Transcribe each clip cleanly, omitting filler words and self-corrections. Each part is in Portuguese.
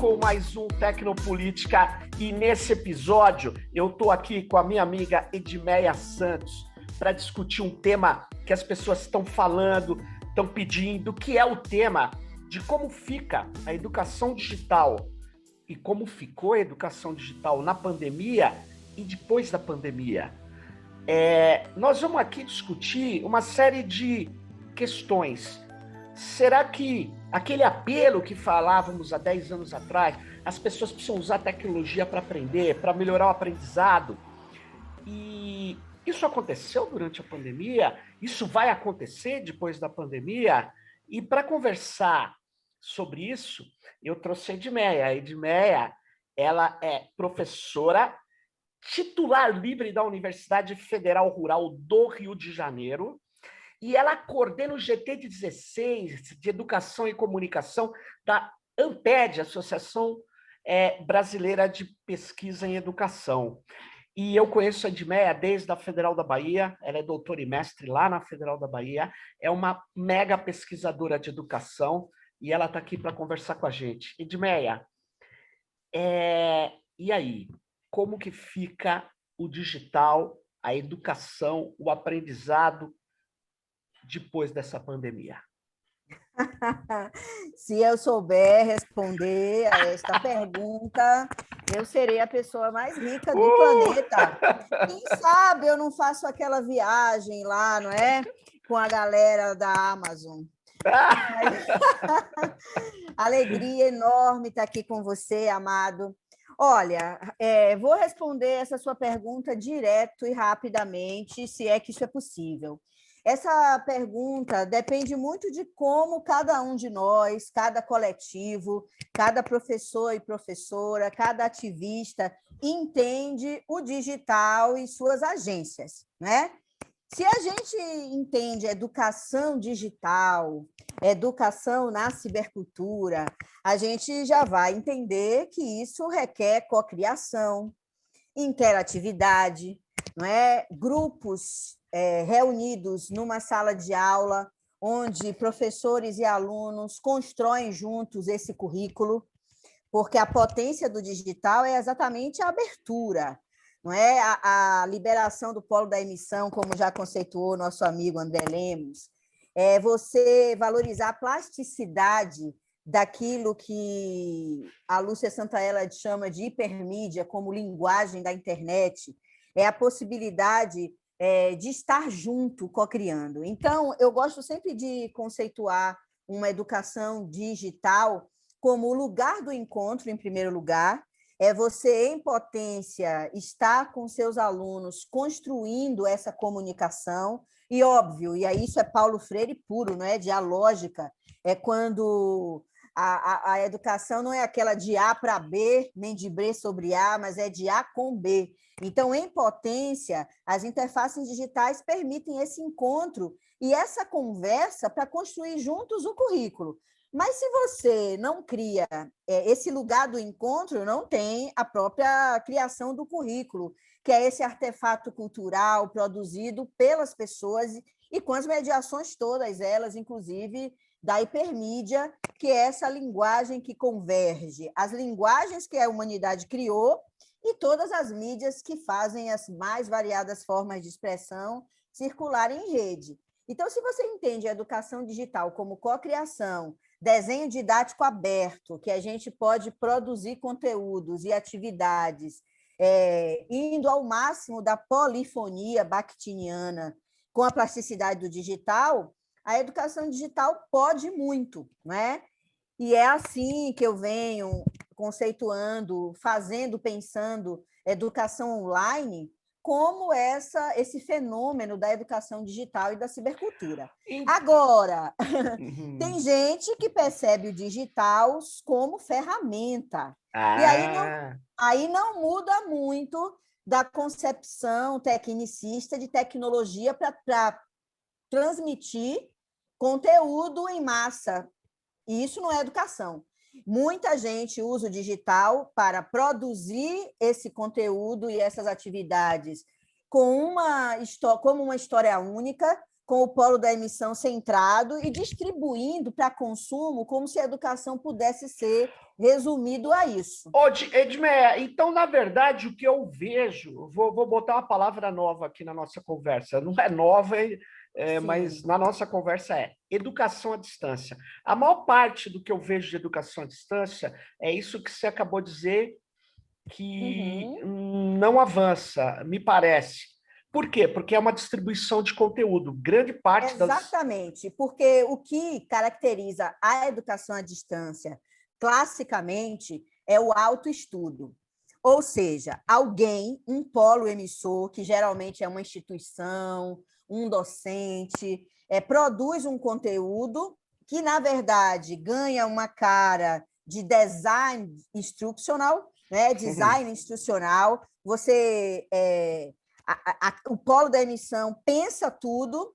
com mais um Tecnopolítica e nesse episódio eu estou aqui com a minha amiga Edmeia Santos para discutir um tema que as pessoas estão falando, estão pedindo, que é o tema de como fica a educação digital e como ficou a educação digital na pandemia e depois da pandemia. Nós vamos aqui discutir uma série de questões. Será que aquele apelo que falávamos há 10 anos atrás, as pessoas precisam usar tecnologia para aprender, para melhorar o aprendizado? E isso aconteceu durante a pandemia? Isso vai acontecer depois da pandemia? E para conversar sobre isso, eu trouxe a Edmeia. A Edmeia, ela é professora titular livre da Universidade Federal Rural do Rio de Janeiro, e ela coordena o GT de 16 de Educação e Comunicação da ANPED, Associação Brasileira de Pesquisa em Educação. E eu conheço a Edmeia desde a Federal da Bahia, ela é doutora e mestre lá na Federal da Bahia, é uma mega pesquisadora de educação, e ela está aqui para conversar com a gente. Edmeia, e aí? Como que fica o digital, a educação, o aprendizado depois dessa pandemia? Se eu souber responder a esta pergunta, eu serei a pessoa mais rica do planeta. Quem sabe eu não faço aquela viagem lá, não é? Com a galera da Amazon. Alegria enorme estar aqui com você, amado. Olha, vou responder essa sua pergunta direto e rapidamente, se é que isso é possível. Essa pergunta depende muito de como cada um de nós, cada coletivo, cada professor e professora, cada ativista entende o digital e suas agências, né? Se a gente entende educação digital, educação na cibercultura, a gente já vai entender que isso requer cocriação, interatividade, não é? Grupos reunidos numa sala de aula, onde professores e alunos constroem juntos esse currículo, porque a potência do digital é exatamente a abertura, não é? A liberação do polo da emissão, como já conceituou nosso amigo André Lemos, é você valorizar a plasticidade daquilo que a Lúcia Santaella chama de hipermídia, como linguagem da internet, é a possibilidade de estar junto, co-criando. Então, eu gosto sempre de conceituar uma educação digital como o lugar do encontro, em primeiro lugar, é você, em potência, estar com seus alunos construindo essa comunicação, e óbvio, e aí isso é Paulo Freire puro, não é? Dialógica, é quando a educação não é aquela de A para B, nem de B sobre A, mas é de A com B. Então, em potência, as interfaces digitais permitem esse encontro e essa conversa para construir juntos o currículo. Mas se você não cria esse lugar do encontro, não tem a própria criação do currículo, que é esse artefato cultural produzido pelas pessoas e com as mediações todas elas, inclusive da hipermídia, que é essa linguagem que converge as linguagens que a humanidade criou e todas as mídias que fazem as mais variadas formas de expressão circularem em rede. Então, se você entende a educação digital como cocriação, desenho didático aberto, que a gente pode produzir conteúdos e atividades, indo ao máximo da polifonia bakhtiniana com a plasticidade do digital, a educação digital pode muito, né? E é assim que eu venho conceituando, fazendo, pensando educação online como esse fenômeno da educação digital e da cibercultura. Agora, tem gente que percebe o digital como ferramenta. E aí não muda muito da concepção tecnicista de tecnologia para transmitir conteúdo em massa. E isso não é educação. Muita gente usa o digital para produzir esse conteúdo e essas atividades como uma história única, com o polo da emissão centrado e distribuindo para consumo como se a educação pudesse ser resumido a isso. Edmeia, então, na verdade, o que eu vejo, vou botar uma palavra nova aqui na nossa conversa, não é nova, mas na nossa conversa é educação à distância. A maior parte do que eu vejo de educação à distância é isso que você acabou de dizer, que não avança, me parece. Por quê? Porque é uma distribuição de conteúdo. Grande parte Exatamente, porque o que caracteriza a educação à distância, classicamente, é o autoestudo. Ou seja, alguém, um polo emissor, que geralmente é uma instituição, um docente, produz um conteúdo que, na verdade, ganha uma cara de design instructional, né? Design institucional. Você o polo da emissão pensa tudo,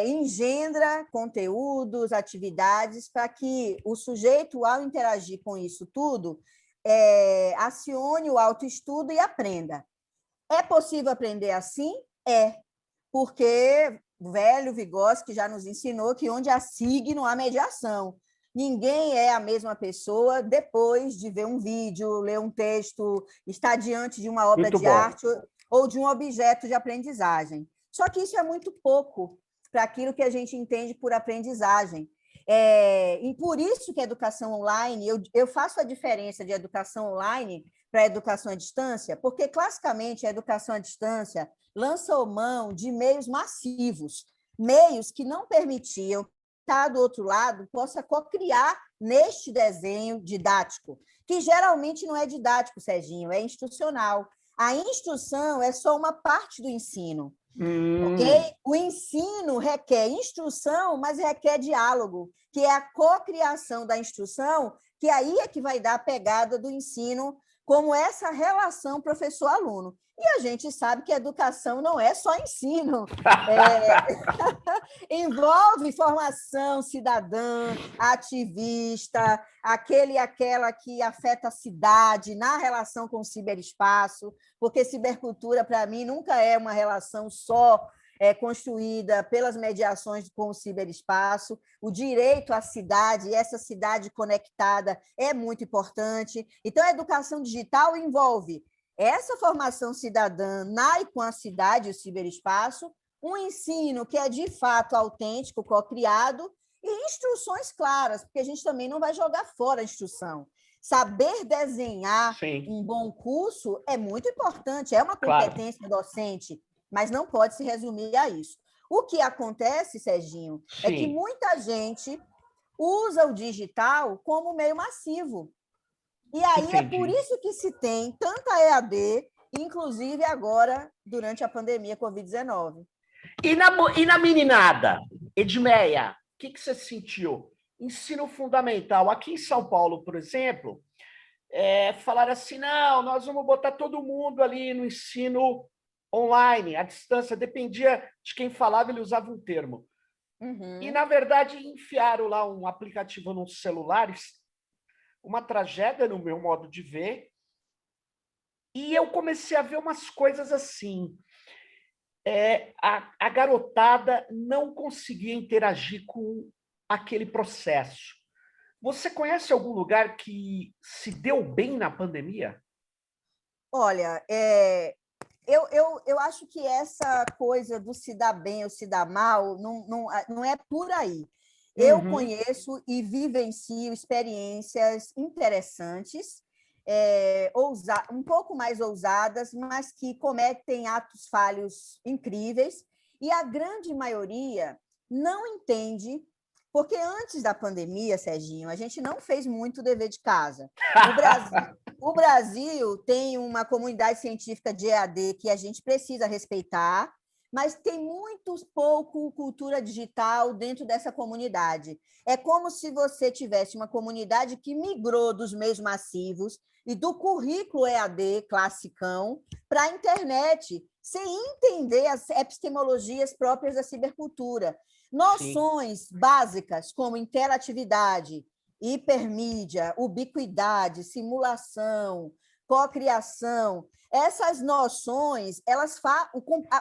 engendra conteúdos, atividades, para que o sujeito, ao interagir com isso tudo, acione o autoestudo e aprenda. É possível aprender assim? É, porque o velho Vygotsky já nos ensinou que onde há signo, há mediação. Ninguém é a mesma pessoa depois de ver um vídeo, ler um texto, estar diante de uma obra de arte ou de um objeto de aprendizagem. Só que isso é muito pouco para aquilo que a gente entende por aprendizagem. E por isso que a educação online, eu faço a diferença de educação online para a educação à distância, porque, classicamente, a educação à distância lançou mão de meios massivos, meios que não permitiam que estar do outro lado possa co-criar neste desenho didático, que geralmente não é didático, Serginho, é institucional. A instrução é só uma parte do ensino. Okay? O ensino requer instrução, mas requer diálogo, que é a cocriação da instrução, que aí é que vai dar a pegada do ensino, como essa relação professor-aluno. E a gente sabe que a educação não é só ensino. Envolve formação cidadã, ativista, aquele e aquela que afeta a cidade na relação com o ciberespaço, porque cibercultura, para mim, nunca é uma relação só construída pelas mediações com o ciberespaço. O direito à cidade, e essa cidade conectada, é muito importante. Então, a educação digital envolve essa formação cidadã na e com a cidade e o ciberespaço, um ensino que é de fato autêntico, co-criado, e instruções claras, porque a gente também não vai jogar fora a instrução. Saber desenhar um bom curso é muito importante, é uma competência docente, mas não pode se resumir a isso. O que acontece, Serginho, é que muita gente usa o digital como meio massivo. E aí é por isso que se tem tanta EAD, inclusive agora, durante a pandemia Covid-19. E na meninada, Edmeia, o que você sentiu? Ensino fundamental. Aqui em São Paulo, por exemplo, falaram assim, não, nós vamos botar todo mundo ali no ensino online, à distância, dependia de quem falava, ele usava um termo. E, na verdade, enfiaram lá um aplicativo nos celulares, uma tragédia no meu modo de ver, e eu comecei a ver umas coisas assim. A garotada não conseguia interagir com aquele processo. Você conhece algum lugar que se deu bem na pandemia? Olha, eu acho que essa coisa do se dar bem ou se dar mal não é por aí. Eu conheço e vivencio experiências interessantes, um pouco mais ousadas, mas que cometem atos falhos incríveis, e a grande maioria não entende, porque antes da pandemia, Serginho, a gente não fez muito dever de casa. O Brasil tem uma comunidade científica de EAD que a gente precisa respeitar, mas tem muito pouco cultura digital dentro dessa comunidade. É como se você tivesse uma comunidade que migrou dos meios massivos e do currículo EAD classicão para a internet, sem entender as epistemologias próprias da cibercultura. Noções básicas como interatividade, hipermídia, ubiquidade, simulação, cocriação, essas noções,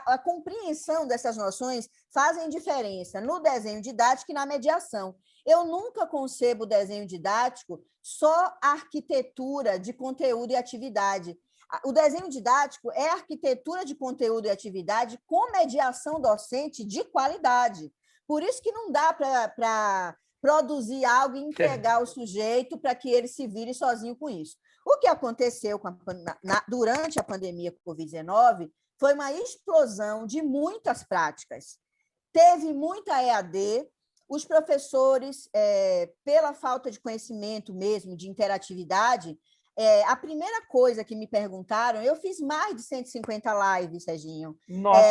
a compreensão dessas noções fazem diferença no desenho didático e na mediação. Eu nunca concebo o desenho didático só arquitetura de conteúdo e atividade. O desenho didático é arquitetura de conteúdo e atividade com mediação docente de qualidade. Por isso que não dá para produzir algo e entregar o sujeito para que ele se vire sozinho com isso. O que aconteceu durante a pandemia Covid-19 foi uma explosão de muitas práticas. Teve muita EAD, os professores, pela falta de conhecimento mesmo, de interatividade, a primeira coisa que me perguntaram, eu fiz mais de 150 lives, Serginho. Nossa!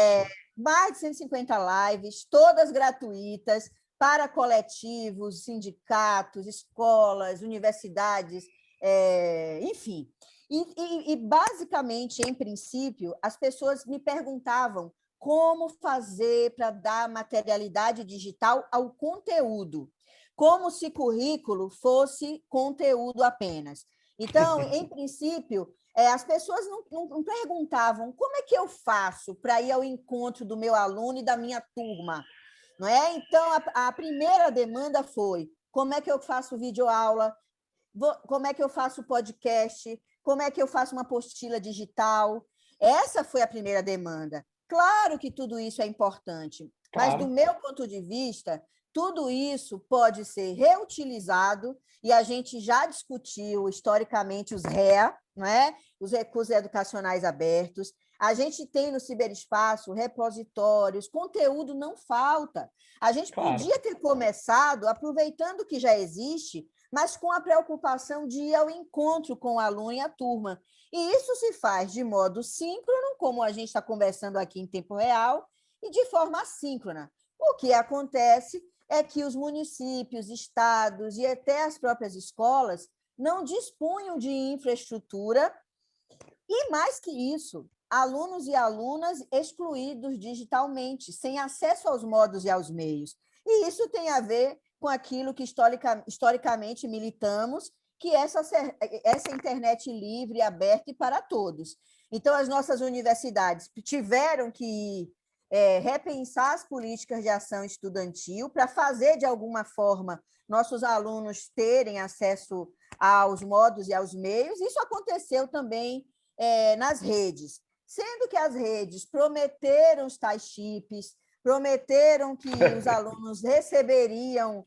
Mais de 150 lives, todas gratuitas, para coletivos, sindicatos, escolas, universidades, enfim. E, basicamente, em princípio, as pessoas me perguntavam como fazer para dar materialidade digital ao conteúdo, como se currículo fosse conteúdo apenas. Então, em princípio, as pessoas não perguntavam como é que eu faço para ir ao encontro do meu aluno e da minha turma, não é? Então, a primeira demanda foi como é que eu faço videoaula, como é que eu faço podcast, como é que eu faço uma apostila digital. Essa foi a primeira demanda. Claro que tudo isso é importante, mas, do meu ponto de vista, tudo isso pode ser reutilizado, e a gente já discutiu historicamente os REA, não é? Os recursos educacionais abertos. A gente tem no ciberespaço repositórios, conteúdo não falta. A gente podia ter começado aproveitando o que já existe, mas com a preocupação de ir ao encontro com o aluno e a turma. E isso se faz de modo síncrono, como a gente está conversando aqui em tempo real, e de forma assíncrona. O que acontece é que os municípios, estados e até as próprias escolas não dispunham de infraestrutura e, mais que isso, alunos e alunas excluídos digitalmente, sem acesso aos modos e aos meios. E isso tem a ver com aquilo que historicamente militamos, que é essa internet livre, aberta e para todos. Então, as nossas universidades tiveram que repensar as políticas de ação estudantil para fazer, de alguma forma, nossos alunos terem acesso aos modos e aos meios. Isso aconteceu também nas redes, sendo que as redes prometeram os tais chips, prometeram que os alunos receberiam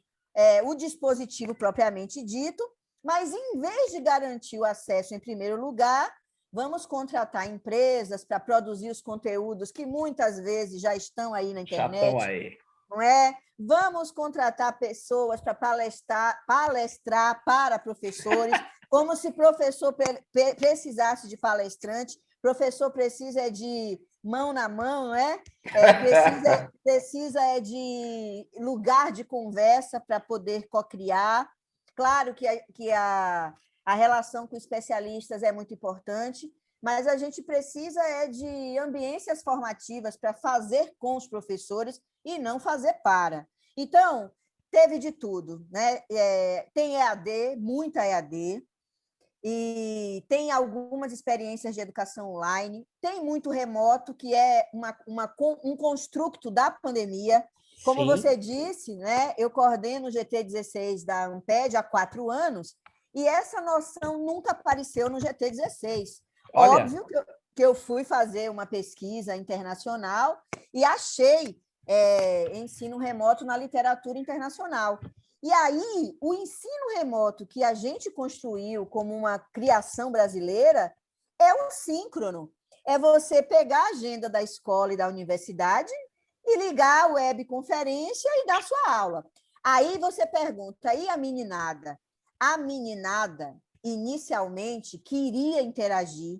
o dispositivo propriamente dito, mas, em vez de garantir o acesso em primeiro lugar, vamos contratar empresas para produzir os conteúdos que muitas vezes já estão aí na internet. Já estão aí. Não é? Vamos contratar pessoas para palestrar para professores, como se professor precisasse de palestrante. Professor precisa de mão na mão, não é? Precisa de lugar de conversa para poder cocriar. Claro que a relação com especialistas é muito importante, mas a gente precisa de ambiências formativas para fazer com os professores e não fazer para. Então, teve de tudo, né? Tem EAD, muita EAD, e tem algumas experiências de educação online, tem muito remoto, que é um construto da pandemia. Como você disse, né, eu coordeno o GT16 da Amped há 4 anos, e essa noção nunca apareceu no GT16. Olha. Óbvio que eu fui fazer uma pesquisa internacional e achei ensino remoto na literatura internacional. E aí, o ensino remoto que a gente construiu como uma criação brasileira é um síncrono. É você pegar a agenda da escola e da universidade e ligar a webconferência e dar sua aula. Aí você pergunta, e a meninada? A meninada, inicialmente, queria interagir,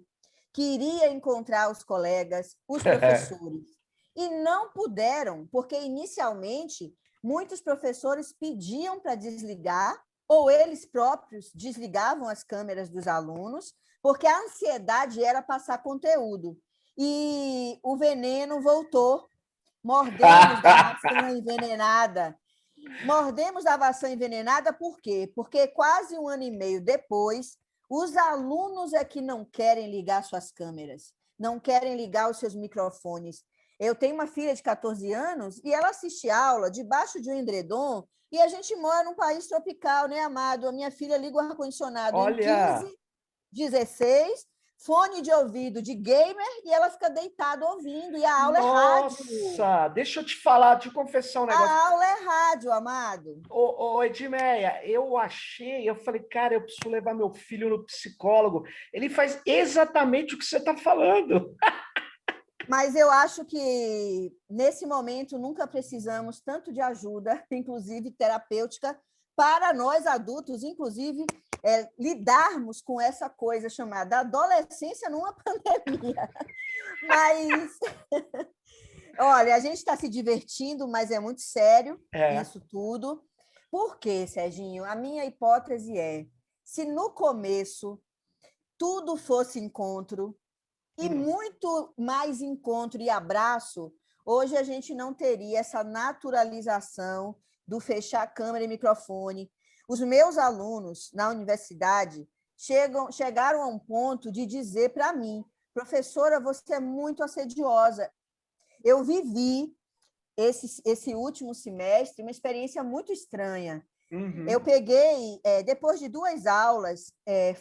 queria encontrar os colegas, os professores, e não puderam, porque, inicialmente, muitos professores pediam para desligar, ou eles próprios desligavam as câmeras dos alunos, porque a ansiedade era passar conteúdo. E o veneno voltou. Mordemos da maçã envenenada. Mordemos da maçã envenenada por quê? Porque quase 1 ano e meio depois, Os alunos é que não querem ligar suas câmeras, não querem ligar os seus microfones. Eu tenho uma filha de 14 anos e ela assiste aula debaixo de um edredom e a gente mora num país tropical, né, Amado? A minha filha liga o ar-condicionado em Olha, 15, 16, fone de ouvido de gamer e ela fica deitada ouvindo. E a aula é rádio. nossa, deixa eu te falar, te confessar um negócio. A aula é rádio, Amado. Ô, Edmeia, eu falei, cara, eu preciso levar meu filho no psicólogo. Ele faz exatamente o que você está falando. Mas eu acho que, nesse momento, nunca precisamos tanto de ajuda, inclusive terapêutica, para nós adultos, inclusive, lidarmos com essa coisa chamada adolescência numa pandemia. Mas, olha, a gente está se divertindo, mas é muito sério isso tudo. Por quê, Serginho? A minha hipótese é, se no começo tudo fosse encontro, e muito mais encontro e abraço, hoje a gente não teria essa naturalização do fechar câmera e microfone. Os meus alunos na universidade chegaram a um ponto de dizer para mim, professora, você é muito assediosa. Eu vivi esse último semestre uma experiência muito estranha. Eu peguei, depois de 2 aulas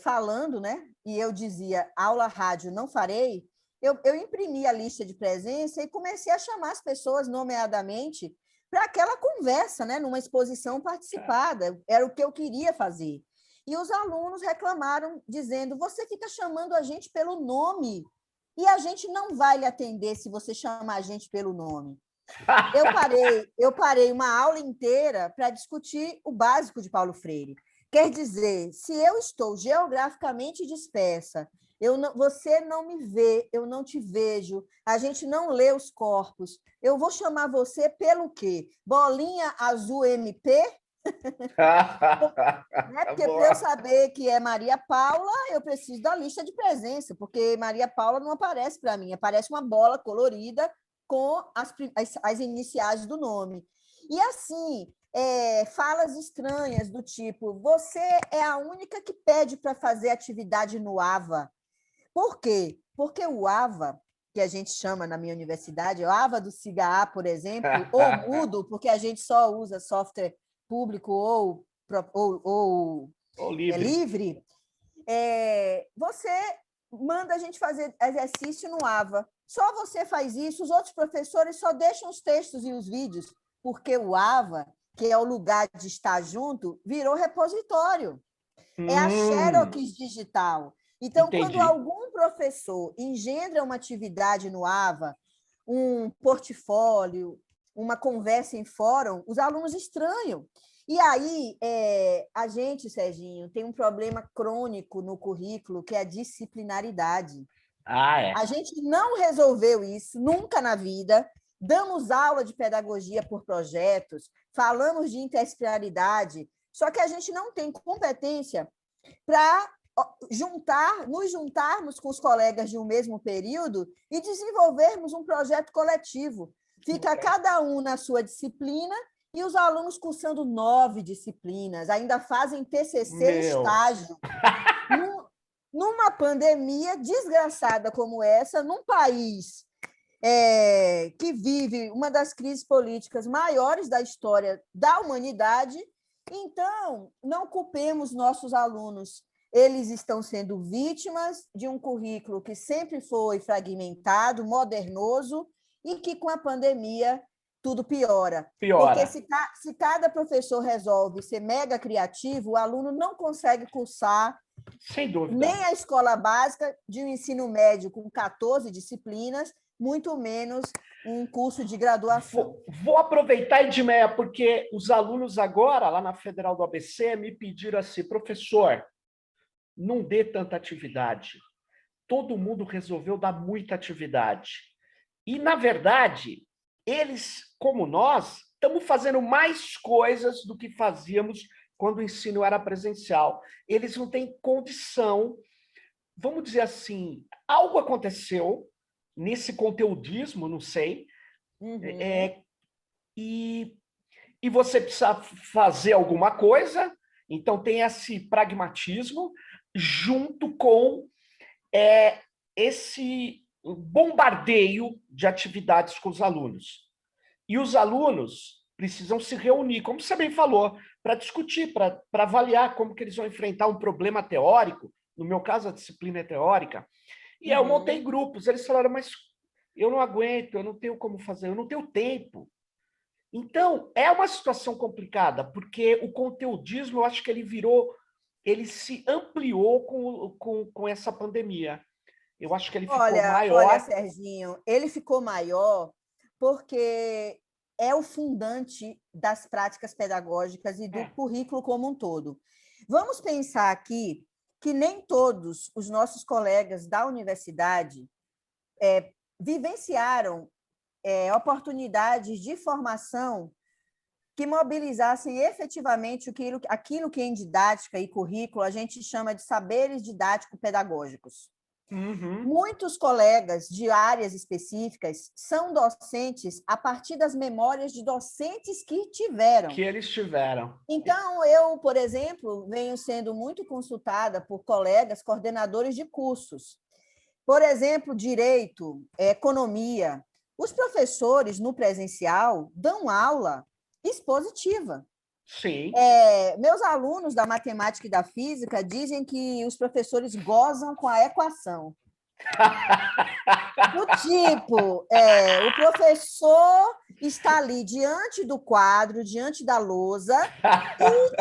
falando, né? E eu dizia, aula rádio não farei, eu imprimi a lista de presença e comecei a chamar as pessoas nomeadamente para aquela conversa, né? Numa exposição participada, era o que eu queria fazer. E os alunos reclamaram, dizendo, você fica chamando a gente pelo nome, e a gente não vai lhe atender se você chamar a gente pelo nome. Eu parei uma aula inteira para discutir o básico de Paulo Freire. Quer dizer, se eu estou geograficamente dispersa, você não me vê, eu não te vejo, a gente não lê os corpos, eu vou chamar você pelo quê? Bolinha azul MP? Né? Porque para eu saber que é Maria Paula, eu preciso da lista de presença, porque Maria Paula não aparece para mim, aparece uma bola colorida com as iniciais do nome. E assim, falas estranhas do tipo, você é a única que pede para fazer atividade no AVA. Por quê? Porque o AVA, que a gente chama na minha universidade, o AVA do CIGA, por exemplo, ou mudo, porque a gente só usa software público ou livre, você manda a gente fazer exercício no AVA. Só você faz isso, os outros professores só deixam os textos e os vídeos, porque o AVA, que é o lugar de estar junto, virou repositório. É a Xerox digital. Então, Entendi. quando algum professor engendra uma atividade no AVA, um portfólio, uma conversa em fórum, os alunos estranham. E aí, a gente, Serginho, tem um problema crônico no currículo, que é a disciplinaridade. A gente não resolveu isso nunca na vida. Damos aula de pedagogia por projetos, falamos de interdisciplinaridade, só que a gente não tem competência para nos juntarmos com os colegas de um mesmo período e desenvolvermos um projeto coletivo. Fica cada um na sua disciplina e os alunos cursando 9 disciplinas, ainda fazem TCC estágio. Numa pandemia desgraçada como essa, num país que vive uma das crises políticas maiores da história da humanidade, então, não culpemos nossos alunos. Eles estão sendo vítimas de um currículo que sempre foi fragmentado, modernoso, e que, com a pandemia, tudo piora. Porque se cada professor resolve ser mega criativo, o aluno não consegue cursar sem dúvida nem a escola básica de um ensino médio com 14 disciplinas, muito menos um curso de graduação. Vou aproveitar, Edmeia, porque os alunos agora, lá na Federal do ABC, me pediram assim, professor, não dê tanta atividade. Todo mundo resolveu dar muita atividade. E, na verdade, eles, como nós, estamos fazendo mais coisas do que fazíamos quando o ensino era presencial. Eles não têm condição, vamos dizer assim, algo aconteceu nesse conteudismo, não sei, e você precisa fazer alguma coisa, então tem esse pragmatismo, junto com esse bombardeio de atividades com os alunos. E os alunos precisam se reunir, como você bem falou, para discutir, para avaliar como que eles vão enfrentar um problema teórico. No meu caso, a disciplina é teórica. E eu montei grupos. Eles falaram, mas eu não aguento, eu não tenho como fazer, eu não tenho tempo. Então, é uma situação complicada, porque o conteudismo, eu acho que ele se ampliou com essa pandemia. Eu acho que ele ficou maior. Olha, Serginho, ele ficou maior porque é o fundante das práticas pedagógicas e do currículo como um todo. Vamos pensar aqui que nem todos os nossos colegas da universidade vivenciaram oportunidades de formação que mobilizassem efetivamente aquilo que em didática e currículo a gente chama de saberes didático-pedagógicos. Muitos colegas de áreas específicas são docentes a partir das memórias de docentes que tiveram. Que eles tiveram. Então, eu, por exemplo, venho sendo muito consultada por colegas coordenadores de cursos. Por exemplo, direito, economia. Os professores, no presencial, dão aula expositiva. Sim. Meus alunos da matemática e da física dizem que os professores gozam com a equação. Do tipo, o professor está ali diante do quadro, diante da lousa,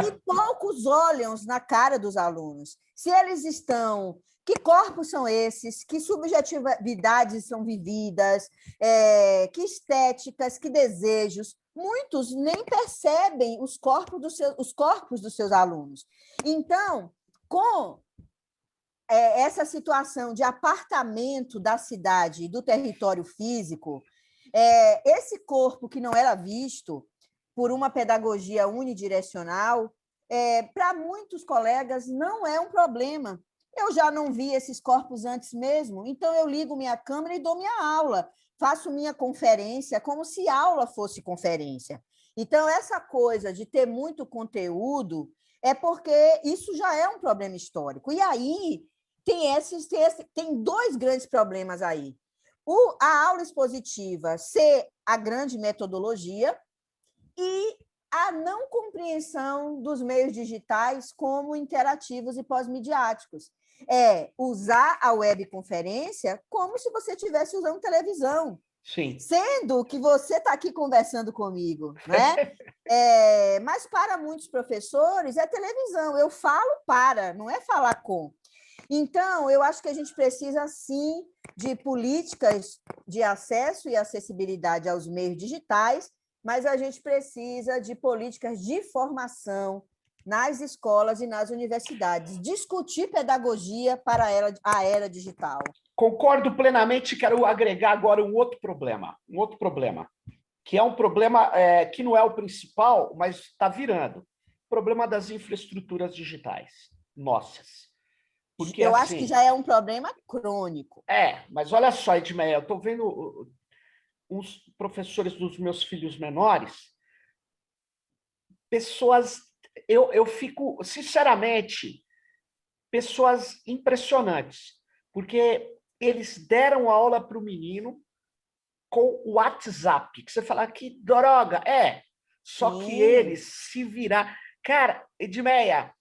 e poucos olham na cara dos alunos. Se eles estão... Que corpos são esses? Que subjetividades são vividas? Que estéticas? Que desejos? Muitos nem percebem os corpos dos seus alunos. Então, com essa situação de apartamento da cidade e do território físico, esse corpo que não era visto por uma pedagogia unidirecional, para muitos colegas não é um problema. Eu já não vi esses corpos antes mesmo, então eu ligo minha câmera e dou minha aula, faço minha conferência como se aula fosse conferência. Então, essa coisa de ter muito conteúdo é porque isso já é um problema histórico. E aí, tem dois grandes problemas aí. A aula expositiva ser a grande metodologia e a não compreensão dos meios digitais como interativos e pós-midiáticos. Usar a webconferência como se você estivesse usando televisão. Sim. Sendo que você está aqui conversando comigo, né? Mas para muitos professores é televisão. Eu falo para, não é falar com. Então, eu acho que a gente precisa, sim, de políticas de acesso e acessibilidade aos meios digitais, mas a gente precisa de políticas de formação nas escolas e nas universidades. Discutir pedagogia para a era digital. Concordo plenamente. Quero agregar agora um outro problema, que é um problema que não é o principal, mas está virando. O problema das infraestruturas digitais nossas. Porque, eu acho que já é um problema crônico. Mas olha só, Edmeia, eu estou vendo os professores dos meus filhos menores, pessoas, eu fico, sinceramente, pessoas impressionantes, porque eles deram aula para o menino com o WhatsApp, que você fala, que droga, só Sim. que eles se virar. Cara, Edmeia,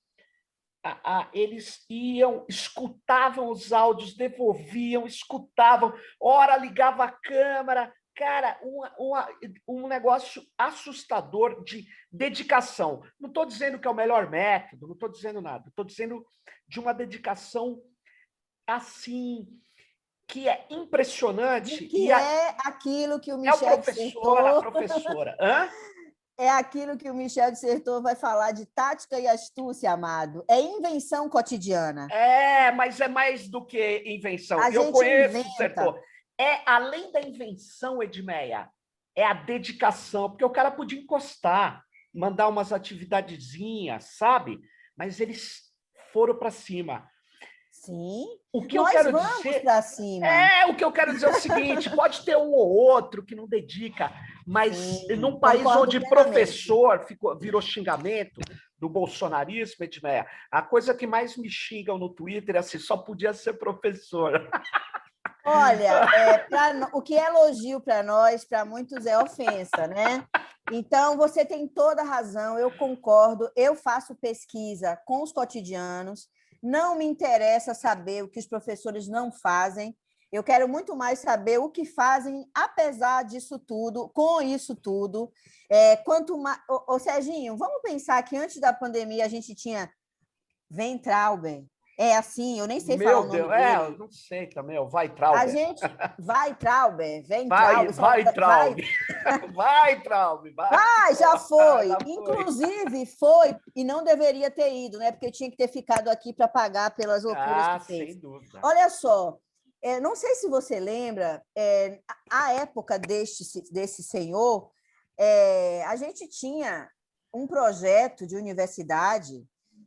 eles iam, escutavam os áudios, devolviam, escutavam, ora ligava a câmera. Cara, um negócio assustador de dedicação. Não estou dizendo que é o melhor método, não estou dizendo nada. Estou dizendo de uma dedicação assim, que é impressionante. Que é aquilo que o Michel a professora. Hã? É aquilo que o Michel Dissertor vai falar de tática e astúcia, amado. É invenção cotidiana. Mas é mais do que invenção. Eu conheço o Dissertor. Além da invenção, Edmeia, é a dedicação, porque o cara podia encostar, mandar umas atividadezinhas, sabe? Mas eles foram para cima. Sim, o que nós vamos para cima. O que eu quero dizer é o seguinte, pode ter um ou outro que não dedica, mas num país onde professor virou xingamento, do bolsonarismo, Edmeia, a coisa que mais me xingam no Twitter é assim, só podia ser professora. Olha, o que é elogio para nós, para muitos é ofensa, né? Então, você tem toda a razão, eu concordo, eu faço pesquisa com os cotidianos, não me interessa saber o que os professores não fazem, eu quero muito mais saber o que fazem, apesar disso tudo, com isso tudo. Quanto mais... Serginho, vamos pensar que antes da pandemia a gente tinha Weintraub, é assim, eu nem sei falar Meu o nome Deus, dele. eu não sei também, o A Weitraub. gente vai, Traub, vem, Traub, Weitraub. vai, Weitraub, vai. já foi. Já foi. Inclusive, foi e não deveria ter ido, né? Porque tinha que ter ficado aqui para pagar pelas loucuras que fez. Sem dúvida. Olha só, não sei se você lembra, a época desse senhor, a gente tinha um projeto de universidade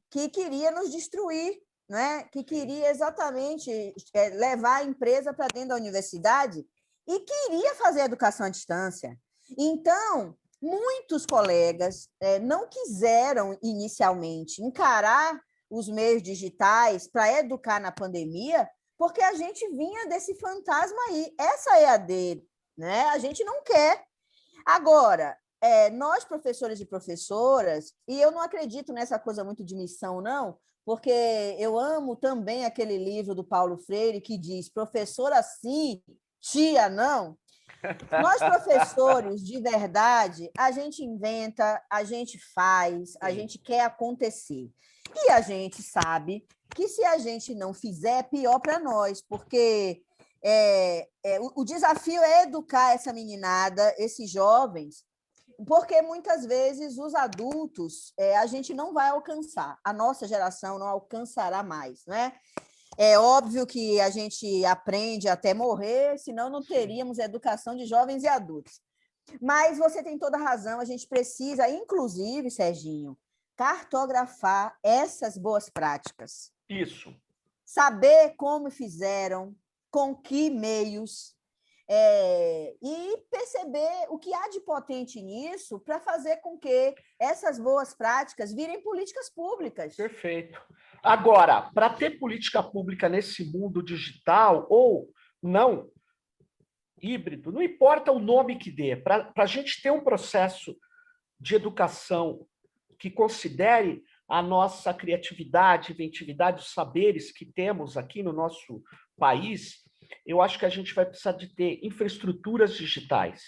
que queria nos destruir, né? Que queria exatamente levar a empresa para dentro da universidade e queria fazer educação à distância. Então, muitos colegas não quiseram inicialmente encarar os meios digitais para educar na pandemia, porque a gente vinha desse fantasma aí. Essa é a dele, né? A gente não quer. Agora, nós, professores e professoras, e eu não acredito nessa coisa muito de missão, não, porque eu amo também aquele livro do Paulo Freire que diz professora sim, tia não. Nós, professores, de verdade, a gente inventa, a gente faz, a gente quer acontecer. E a gente sabe que se a gente não fizer, é pior para nós, porque o desafio é educar essa meninada, esses jovens, porque muitas vezes os adultos a gente não vai alcançar, a nossa geração não alcançará mais, né? É óbvio que a gente aprende até morrer, senão não teríamos educação de jovens e adultos. Mas você tem toda a razão, a gente precisa, inclusive, Serginho, cartografar essas boas práticas. Isso. Saber como fizeram, com que meios, e perceber o que há de potente nisso para fazer com que essas boas práticas virem políticas públicas. Perfeito. Agora, para ter política pública nesse mundo digital ou não, híbrido, não importa o nome que dê, para a gente ter um processo de educação que considere a nossa criatividade, inventividade, os saberes que temos aqui no nosso país, eu acho que a gente vai precisar de ter infraestruturas digitais.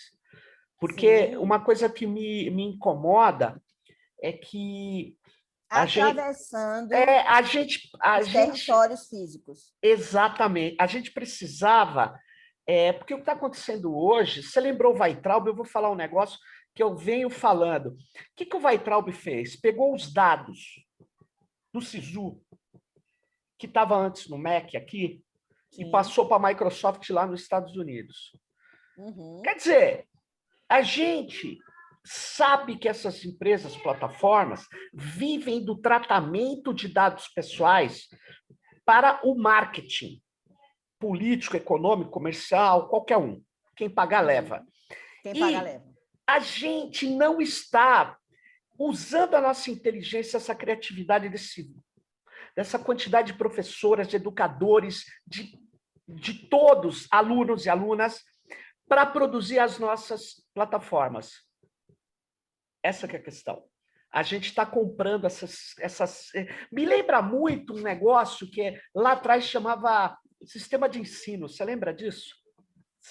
Porque Sim. Uma coisa que me incomoda é que atravessando os territórios físicos. Exatamente. A gente precisava... porque o que está acontecendo hoje, você lembrou o Weitraub, eu vou falar um negócio que eu venho falando. O que o Weitraub fez? Pegou os dados do SISU, que estava antes no MEC aqui, Sim. e passou para a Microsoft lá nos Estados Unidos. Uhum. Quer dizer, a gente sabe que essas empresas, plataformas, vivem do tratamento de dados pessoais para o marketing político, econômico, comercial, qualquer um. Quem pagar, leva. Quem pagar, leva. A gente não está usando a nossa inteligência, essa criatividade dessa quantidade de professoras, de educadores, de todos, alunos e alunas, para produzir as nossas plataformas. Essa que é a questão. A gente está comprando essas... Me lembra muito um negócio que lá atrás chamava sistema de ensino. Você lembra disso?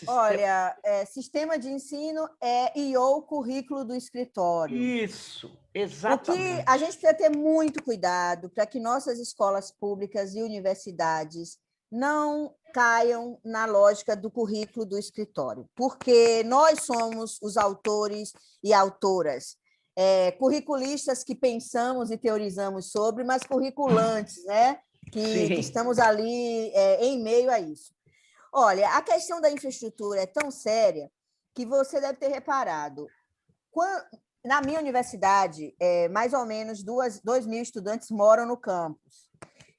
Olha, sistema de ensino é o currículo do escritório. Isso, exatamente. O que a gente precisa ter muito cuidado para que nossas escolas públicas e universidades não caiam na lógica do currículo do escritório, porque nós somos os autores e autoras, curriculistas que pensamos e teorizamos sobre, mas curriculantes, né? Que estamos ali em meio a isso. Olha, a questão da infraestrutura é tão séria que você deve ter reparado. Na minha universidade, mais ou menos 2.000 estudantes moram no campus,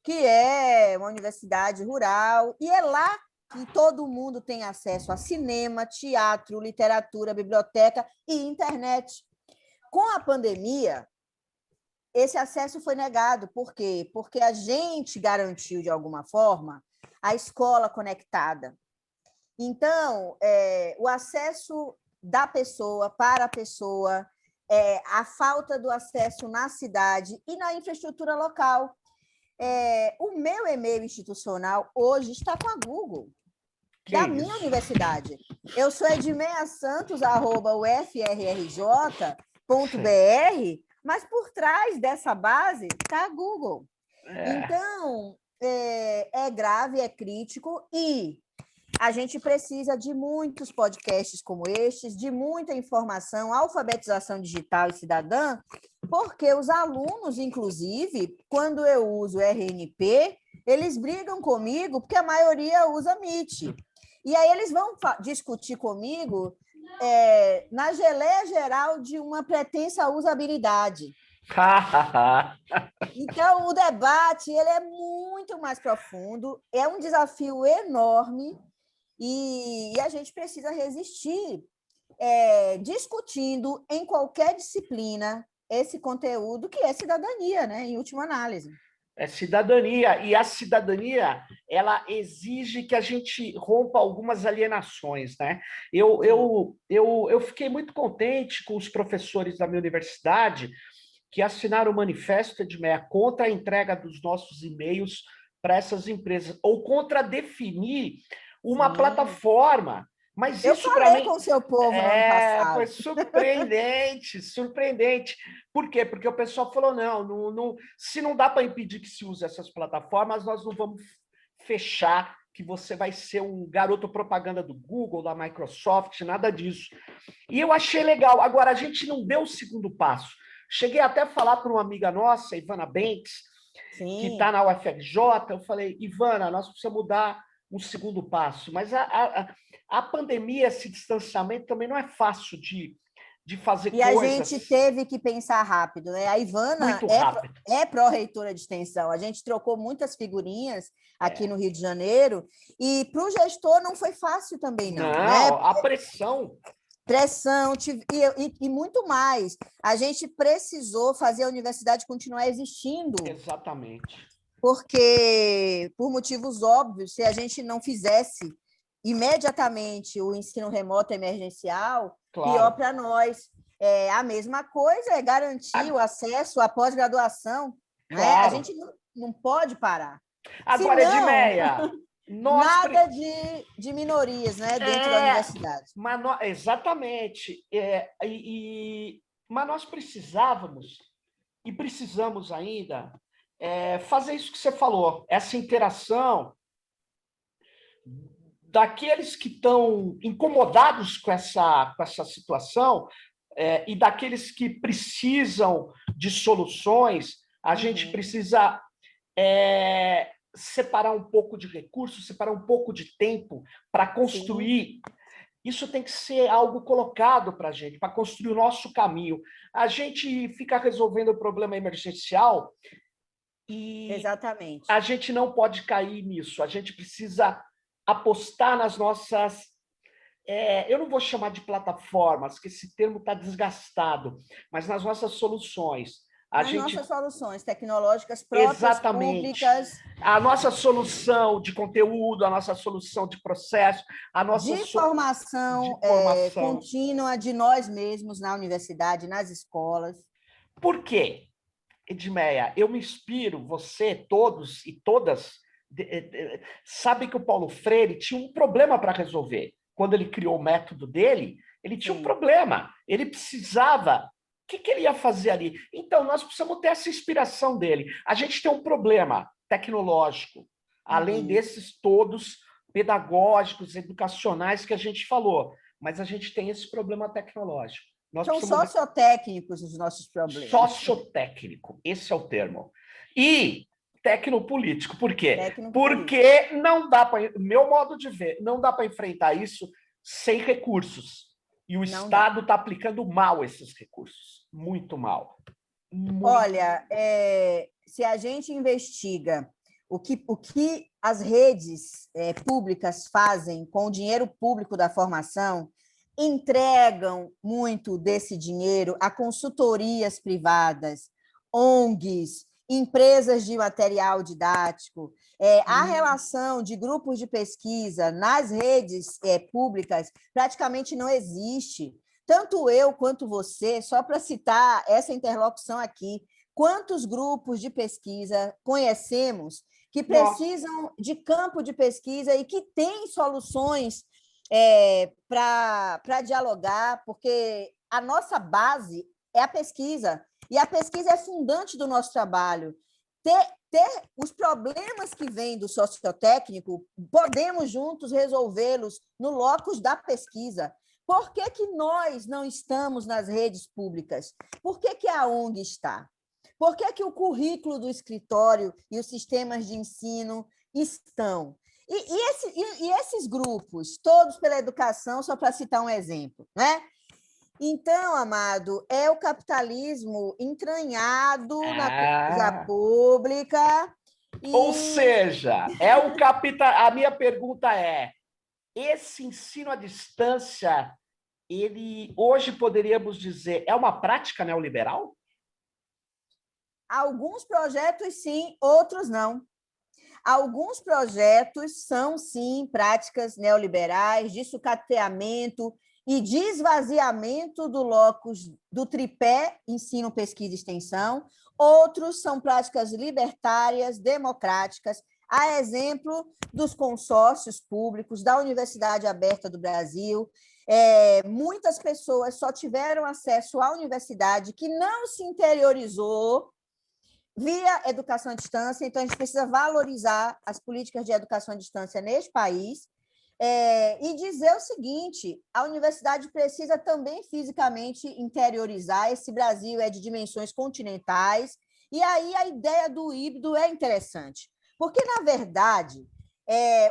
que é uma universidade rural, e é lá que todo mundo tem acesso a cinema, teatro, literatura, biblioteca e internet. Com a pandemia, esse acesso foi negado. Por quê? Porque a gente garantiu, de alguma forma, a escola conectada. Então, o acesso da pessoa para a pessoa, a falta do acesso na cidade e na infraestrutura local. O meu e-mail institucional hoje está com a Google, da minha universidade. Eu sou edmeiasantos@ufrrj.br, mas por trás dessa base está a Google. Então, é grave, é crítico, e a gente precisa de muitos podcasts como estes, de muita informação, alfabetização digital e cidadã, porque os alunos, inclusive, quando eu uso RNP, eles brigam comigo porque a maioria usa Meet. E aí eles vão discutir comigo na geleia geral de uma pretensa usabilidade. Então, o debate ele é muito mais profundo, é um desafio enorme, e a gente precisa resistir discutindo em qualquer disciplina esse conteúdo que é cidadania, né, em última análise. É cidadania, e a cidadania, ela exige que a gente rompa algumas alienações, né? Eu fiquei muito contente com os professores da minha universidade que assinaram o manifesto de meia contra a entrega dos nossos e-mails para essas empresas, ou contra definir uma plataforma. Mas eu isso para mim com o seu povo no ano passado. Foi surpreendente, surpreendente. Por quê? Porque o pessoal falou, não, se não dá para impedir que se use essas plataformas, nós não vamos fechar que você vai ser um garoto propaganda do Google, da Microsoft, nada disso. E eu achei legal. Agora, a gente não deu o segundo passo. Cheguei até a falar para uma amiga nossa, Ivana Bentes, que está na UFRJ, eu falei, Ivana, nós precisamos dar um segundo passo, mas a pandemia, esse distanciamento também não é fácil de fazer coisas. E a gente teve que pensar rápido, né? A Ivana é pró-reitora de extensão, a gente trocou muitas figurinhas aqui no Rio de Janeiro, e para o gestor não foi fácil também, não. Né? A pressão, e muito mais. A gente precisou fazer a universidade continuar existindo. Exatamente. Porque, por motivos óbvios, se a gente não fizesse imediatamente o ensino remoto emergencial, pior para nós. A mesma coisa é garantir o acesso à pós-graduação. Né? A gente não pode parar. Agora, Edmeia, nada de minorias, né, dentro da universidade. Exatamente. Mas nós precisávamos, e precisamos ainda, fazer isso que você falou, essa interação daqueles que estão incomodados com essa situação e daqueles que precisam de soluções. A gente precisa separar um pouco de recursos, separar um pouco de tempo para construir. Sim. Isso tem que ser algo colocado para a gente, para construir o nosso caminho. A gente fica resolvendo o problema emergencial e exatamente. A gente não pode cair nisso. A gente precisa apostar nas nossas... eu não vou chamar de plataformas, que esse termo está desgastado, mas nas nossas soluções. Nossas soluções tecnológicas próprias, exatamente. Públicas. A nossa solução de conteúdo, a nossa solução de processo, a nossa... de formação contínua de nós mesmos na universidade, nas escolas. Por quê? Edmeia, eu me inspiro, você, todos e todas, sabe que o Paulo Freire tinha um problema para resolver. Quando ele criou o método dele, ele tinha um problema. Ele precisava... O que ele ia fazer ali? Então, nós precisamos ter essa inspiração dele. A gente tem um problema tecnológico, além desses todos pedagógicos, educacionais que a gente falou, mas a gente tem esse problema tecnológico. São sociotécnicos os nossos problemas. Sociotécnico, esse é o termo. E tecnopolítico, por quê? Porque não dá para, meu modo de ver, não dá para enfrentar isso sem recursos. E o Estado está aplicando mal esses recursos, muito mal. Olha, se a gente investiga o que as redes públicas fazem com o dinheiro público da formação, entregam muito desse dinheiro a consultorias privadas ONGs, empresas de material didático, a relação de grupos de pesquisa nas redes públicas praticamente não existe. Tanto eu quanto você, só para citar essa interlocução aqui, quantos grupos de pesquisa conhecemos que precisam de campo de pesquisa e que têm soluções para dialogar, porque a nossa base é a pesquisa, e a pesquisa é fundante do nosso trabalho. Ter os problemas que vêm do sociotécnico, podemos juntos resolvê-los no locus da pesquisa. Por que que nós não estamos nas redes públicas? Por que que a ONG está? Por que que o currículo do escritório e os sistemas de ensino estão? E esses grupos, todos pela educação, só para citar um exemplo, né? Então, Amado, é o capitalismo entranhado na coisa pública. Ou seja, é o capital. A minha pergunta é: esse ensino à distância, ele hoje poderíamos dizer, é uma prática neoliberal? Alguns projetos sim, outros não. Alguns projetos são, sim, práticas neoliberais de sucateamento e de esvaziamento do locus do tripé ensino, pesquisa e extensão. Outros são práticas libertárias, democráticas, a exemplo dos consórcios públicos, da Universidade Aberta do Brasil. Muitas pessoas só tiveram acesso à universidade que não se interiorizou via educação à distância, então a gente precisa valorizar as políticas de educação à distância neste país e dizer o seguinte: a universidade precisa também fisicamente interiorizar. Esse Brasil é de dimensões continentais, e aí a ideia do híbrido é interessante, porque, na verdade,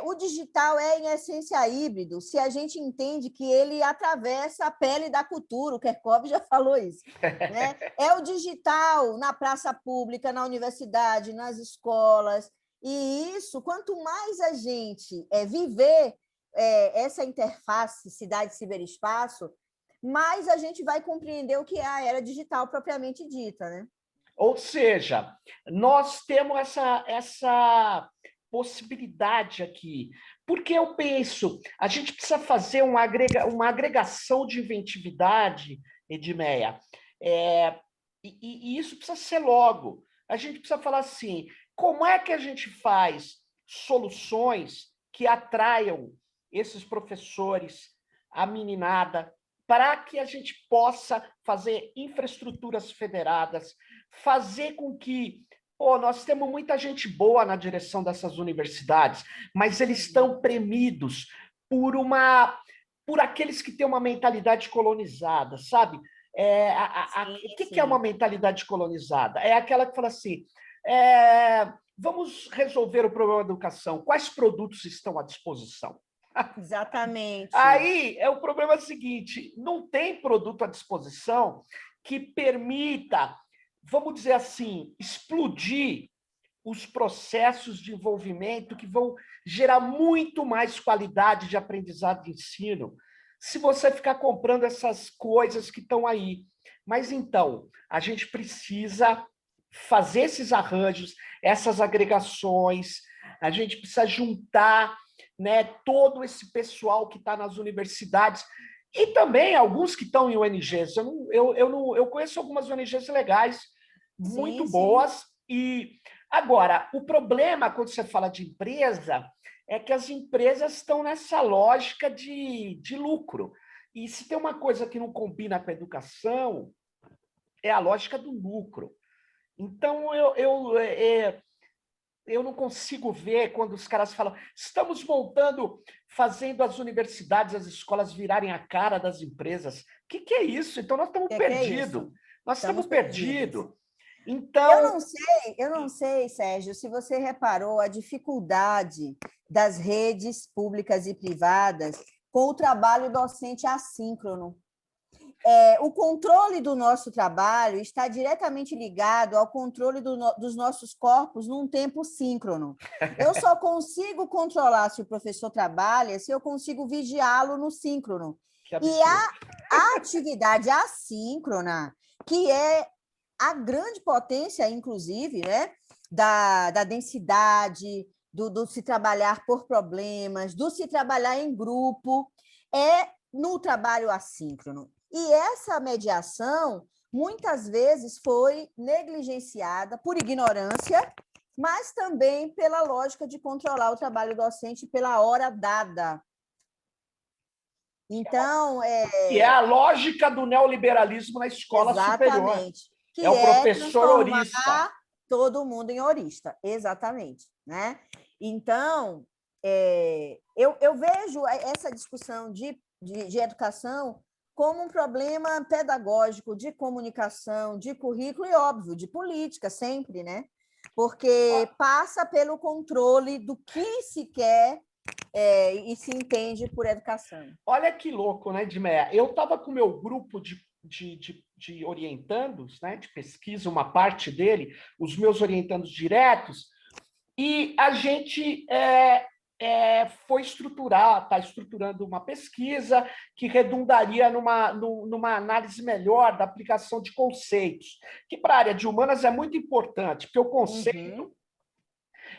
o digital é, em essência, híbrido, se a gente entende que ele atravessa a pele da cultura. O Kerckhoff já falou isso, né? É o digital na praça pública, na universidade, nas escolas, e isso, quanto mais a gente viver essa interface cidade-ciberespaço, mais a gente vai compreender o que é a era digital propriamente dita, né? Ou seja, nós temos essa possibilidade aqui. Porque eu penso, a gente precisa fazer uma agregação de inventividade, Edmeia, e isso precisa ser logo. A gente precisa falar assim: como é que a gente faz soluções que atraiam esses professores, a meninada, para que a gente possa fazer infraestruturas federadas, fazer com que nós temos muita gente boa na direção dessas universidades, mas eles estão premidos por aqueles que têm uma mentalidade colonizada, sabe? O que é uma mentalidade colonizada? É aquela que fala assim: vamos resolver o problema da educação, quais produtos estão à disposição? Exatamente. Aí o problema é o seguinte: não tem produto à disposição que permita, vamos dizer assim, explodir os processos de envolvimento que vão gerar muito mais qualidade de aprendizado e ensino, se você ficar comprando essas coisas que estão aí. Mas então, a gente precisa fazer esses arranjos, essas agregações, a gente precisa juntar, né, todo esse pessoal que está nas universidades, e também alguns que estão em ONGs. Eu conheço algumas ONGs legais, muito boas. E agora, o problema, quando você fala de empresa, é que as empresas estão nessa lógica de lucro. E se tem uma coisa que não combina com a educação, é a lógica do lucro. Então, eu não consigo ver quando os caras falam: estamos fazendo as universidades, as escolas virarem a cara das empresas. O que é isso? Então, nós estamos perdidos. Nós estamos perdidos. Então... Eu não sei, Sérgio, se você reparou a dificuldade das redes públicas e privadas com o trabalho docente assíncrono. O controle do nosso trabalho está diretamente ligado ao controle dos nossos corpos num tempo síncrono. Eu só consigo controlar se o professor trabalha se eu consigo vigiá-lo no síncrono. E a atividade assíncrona, que é a grande potência, inclusive, né, da densidade, do se trabalhar por problemas, do se trabalhar em grupo, é no trabalho assíncrono. E essa mediação, muitas vezes, foi negligenciada por ignorância, mas também pela lógica de controlar o trabalho docente pela hora dada. Então, que é a lógica do neoliberalismo na escola superior. exatamente. Que é o professor transformar horista. todo mundo em horista, exatamente, né? Então, eu vejo essa discussão de educação como um problema pedagógico, de comunicação, de currículo e, óbvio, de política, sempre, né? Porque passa pelo controle do que se quer e se entende por educação. Olha que louco, né, Edmeia? Eu estava com o meu grupo de orientandos, né, de pesquisa, uma parte dele, os meus orientandos diretos, e a gente foi está estruturando uma pesquisa que redundaria numa análise melhor da aplicação de conceitos, que para a área de humanas é muito importante, porque o conceito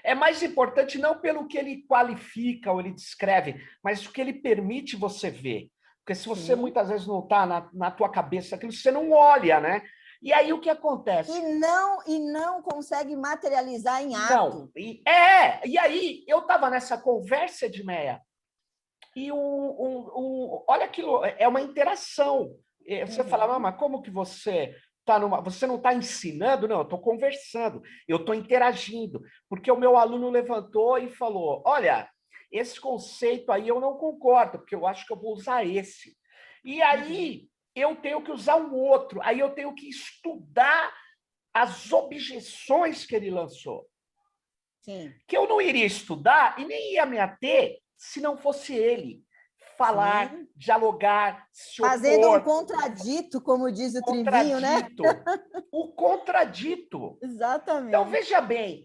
é mais importante não pelo que ele qualifica ou ele descreve, mas o que ele permite você ver. Porque se você muitas vezes não está na tua cabeça aquilo, você não olha, né? E aí o que acontece? E não consegue materializar em ato. Não. E aí eu estava nessa conversa, Edmeia, e olha aquilo, é uma interação. Você fala, mas como que você você não está ensinando? Não, eu estou conversando, eu estou interagindo, porque o meu aluno levantou e falou, olha, esse conceito aí eu não concordo, porque eu acho que eu vou usar esse. E aí eu tenho que usar um outro, aí eu tenho que estudar as objeções que ele lançou. Sim. Que eu não iria estudar e nem ia me ater se não fosse ele. Falar, dialogar, se opor. Fazendo um contradito, como diz o Trivinho, né? O contradito. Exatamente. Então, veja bem,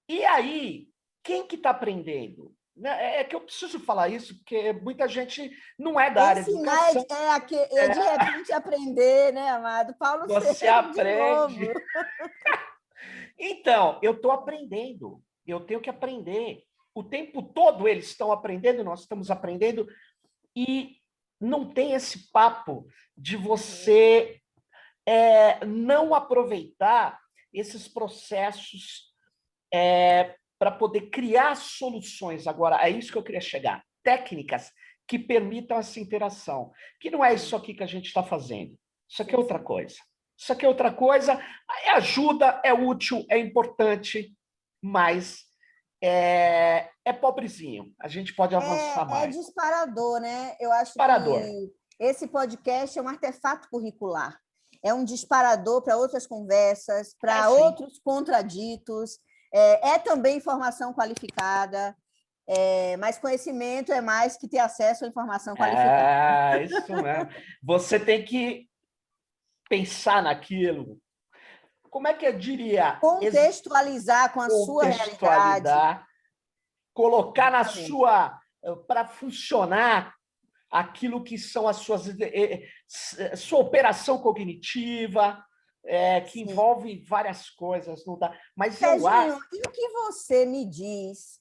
e aí, quem que está aprendendo? É que eu preciso falar isso, porque muita gente não é da área de educação. De repente aprender, né, amado? Paulo Você aprende. Então, eu estou aprendendo. Eu tenho que aprender. O tempo todo eles estão aprendendo, nós estamos aprendendo, e não tem esse papo de você não aproveitar esses processos para poder criar soluções. Agora, é isso que eu queria chegar. Técnicas que permitam essa interação. Que não é isso aqui que a gente está fazendo. Isso aqui é outra coisa. Isso aqui é outra coisa. Ajuda, é útil, é importante, mas é pobrezinho. A gente pode avançar mais. É disparador, né? Eu acho que esse podcast é um artefato curricular. É um disparador para outras conversas, para outros contraditos. É também informação qualificada, mas conhecimento é mais que ter acesso à informação qualificada. Isso mesmo. Você tem que pensar naquilo. Como é que eu diria? Contextualizar com a sua realidade. Colocar na sua... para funcionar aquilo que são as sua operação cognitiva, que envolve várias coisas. Não dá. Mas Serginho, e o que você me diz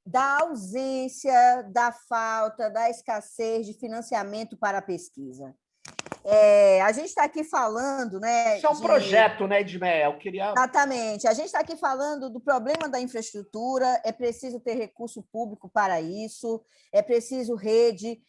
da ausência, da falta, da escassez de financiamento para a pesquisa? A gente está aqui falando, né? Isso é um projeto, né, Edmeia? Eu queria... Exatamente. A gente está aqui falando do problema da infraestrutura, é preciso ter recurso público para isso, é preciso rede.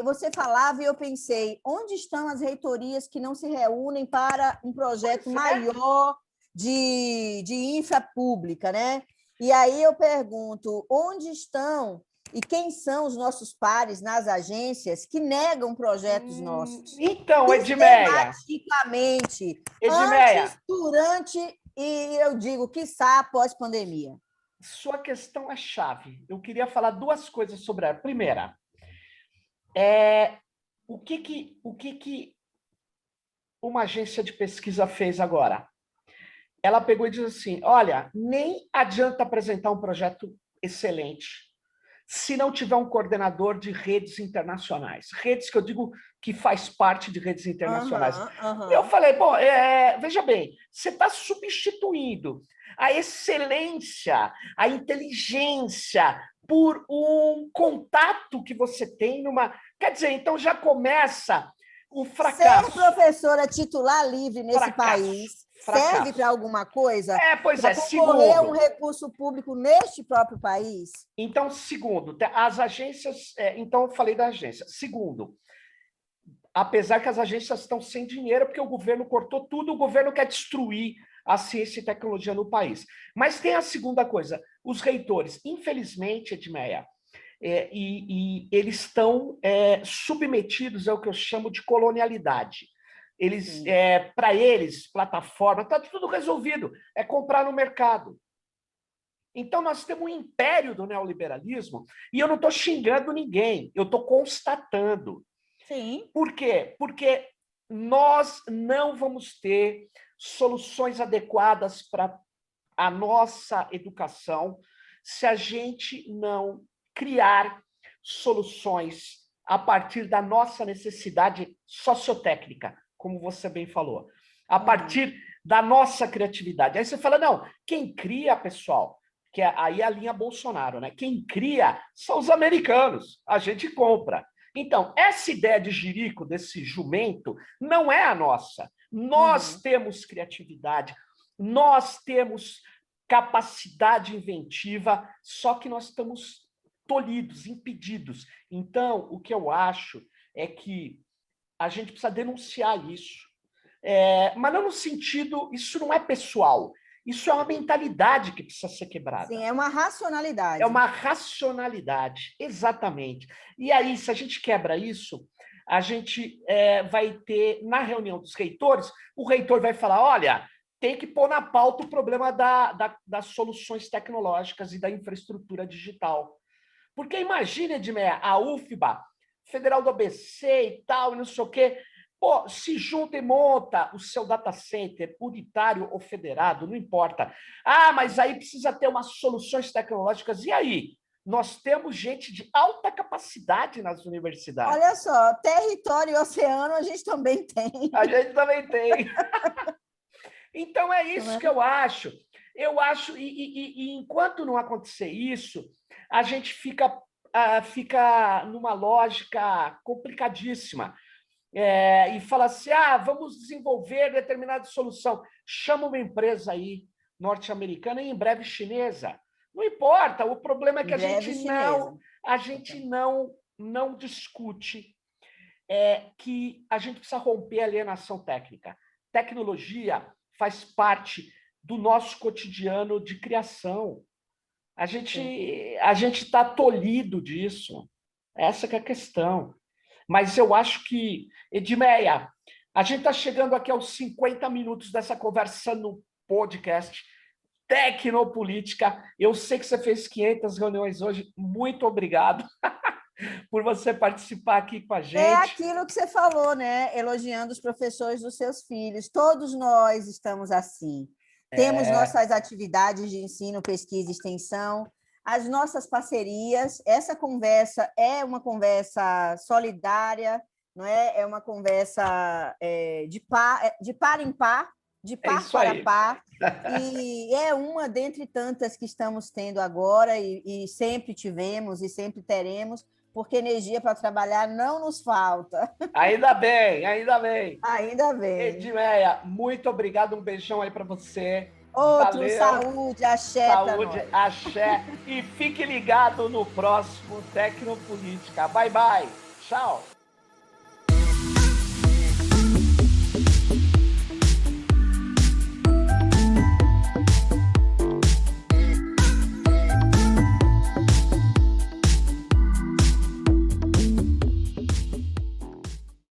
Você falava e eu pensei, onde estão as reitorias que não se reúnem para um projeto maior de infra pública, né? E aí eu pergunto, onde estão e quem são os nossos pares nas agências que negam projetos nossos? Então, Edmeia. Sistematicamente, antes, durante e, eu digo, quiçá, pós-pandemia. Sua questão é chave. Eu queria falar duas coisas sobre ela. Primeira, o que uma agência de pesquisa fez agora? Ela pegou e disse assim, olha, nem adianta apresentar um projeto excelente. se não tiver um coordenador de redes internacionais. Redes que eu digo que faz parte de redes internacionais. Eu falei, bom, veja bem, você está substituindo a excelência, a inteligência por um contato que você tem numa... Quer dizer, então já começa o fracasso. Ser professora titular livre nesse país serve para alguma coisa? Pois para concorrer a um recurso público neste próprio país? Então, segundo, as agências... então, eu falei da agência. Segundo, apesar que as agências estão sem dinheiro, porque o governo cortou tudo, o governo quer destruir a ciência e tecnologia no país. Mas tem a segunda coisa, os reitores, infelizmente, Edmeia, e eles estão submetidos ao que eu chamo de colonialidade. Eles, para eles, plataforma, está tudo resolvido, é comprar no mercado. Então, nós temos um império do neoliberalismo, e eu não estou xingando ninguém, eu estou constatando. Sim. Por quê? Porque nós não vamos ter soluções adequadas para a nossa educação se a gente não criar soluções a partir da nossa necessidade sociotécnica, como você bem falou, a partir da nossa criatividade. Aí você fala, não, quem cria, pessoal, que aí é a linha Bolsonaro, né? Quem cria são os americanos, a gente compra. Então, essa ideia de jirico, desse jumento, não é a nossa. Nós temos criatividade, nós temos capacidade inventiva, só que nós estamos tolhidos, impedidos. Então, o que eu acho é que a gente precisa denunciar isso. Mas não no sentido, isso não é pessoal, isso é uma mentalidade que precisa ser quebrada. Sim, é uma racionalidade. É uma racionalidade, exatamente. E aí, se a gente quebra isso, a gente vai ter, na reunião dos reitores, o reitor vai falar, olha, tem que pôr na pauta o problema das soluções tecnológicas e da infraestrutura digital. Porque imagina, Edmeia, a UFBA, Federal do ABC e tal, não sei o quê, pô, se junta e monta o seu data center, unitário ou federado, não importa. Ah, mas aí precisa ter umas soluções tecnológicas. E aí? Nós temos gente de alta capacidade nas universidades. Olha só, território e oceano a gente também tem. A gente também tem. Então, é isso que eu acho. Eu acho, e enquanto não acontecer isso, a gente fica numa lógica complicadíssima. E fala assim, vamos desenvolver determinada solução. Chama uma empresa aí, norte-americana e em breve chinesa. Não importa, o problema é que a gente não discute que a gente precisa romper a alienação técnica. Tecnologia faz parte do nosso cotidiano de criação. A gente está tolhido disso. Essa que é a questão. Mas eu acho que, Edmeia, a gente está chegando aqui aos 50 minutos dessa conversa no podcast Tecnopolítica. Eu sei que você fez 500 reuniões hoje. Muito obrigado por você participar aqui com a gente. É aquilo que você falou, né? Elogiando os professores dos seus filhos. Todos nós estamos assim. Temos nossas atividades de ensino, pesquisa e extensão, as nossas parcerias. Essa conversa é uma conversa solidária, não é? É uma conversa de par em par, de par para par, e é uma dentre tantas que estamos tendo agora e sempre tivemos e sempre teremos, porque energia para trabalhar não nos falta. Ainda bem, ainda bem. Ainda bem. Edmeia, muito obrigado, um beijão aí para você. Outro, valeu. Saúde, axé. Saúde, axé. E fique ligado no próximo Tecnopolítica. Bye, bye. Tchau.